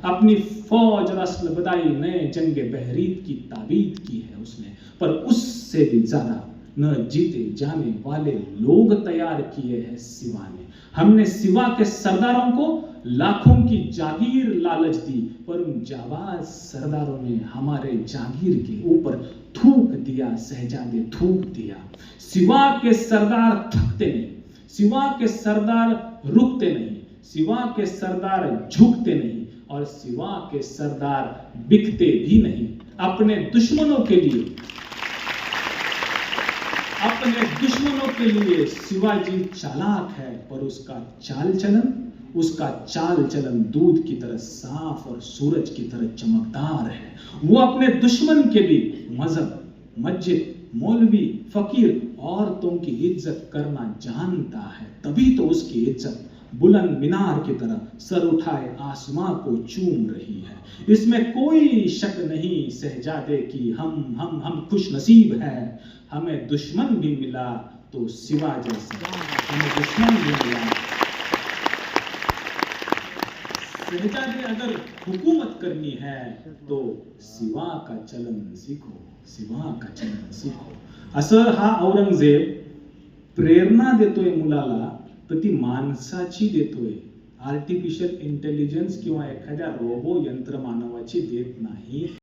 अपनी फौज रस्ल बदाई नए जंगे बहरीत की ताबीद की है उसने, पर उससे भी ज्यादा न जीते जाने वाले लोग तैयार किए हैं सिवा ने। हमने सिवा के सरदारों को लाखों की जागीर लालच दी, पर उन जाबाज सरदारों ने हमारे जागीर के ऊपर थूक दिया, सहजादे थूक दिया। सिवा के सरदार थकते नहीं, सिवा के सरदार रुकते नहीं, सिवा के सरदार झुकते नहीं, और सिवा के सरदार बिकते भी नहीं। अपने दुश्मनों के लिए शिवाजी चालाक है, पर उसका चाल चलन दूध की तरह साफ और सूरज की तरह चमकदार है। वो अपने दुश्मन के भी मजहब, मस्जिद, मौलवी, फकीर, औरतों की इज्जत करना जानता है, तभी तो उसकी इज्जत बुलंद मीनार की तरह सर उठाए आसमां को चूम रही है। इसमें कोई शक नहीं शहजादे की हम खुश नसीब हैं। हमें दुश्मन भी मिला तो सिवा जैसा, हमें दुश्मन भी मिला। शहजादे अगर हुकूमत करनी है तो सिवा का चलन सीखो, सिवा का चलन सीखो। असं हा औरंगजेब प्रेरणा देतोय मुलाला, तर ती माणसाची देतोय, आर्टिफिशियल इंटेलिजन्स किंवा एखाद्या रोबो यंत्रमानवाची देत नाही।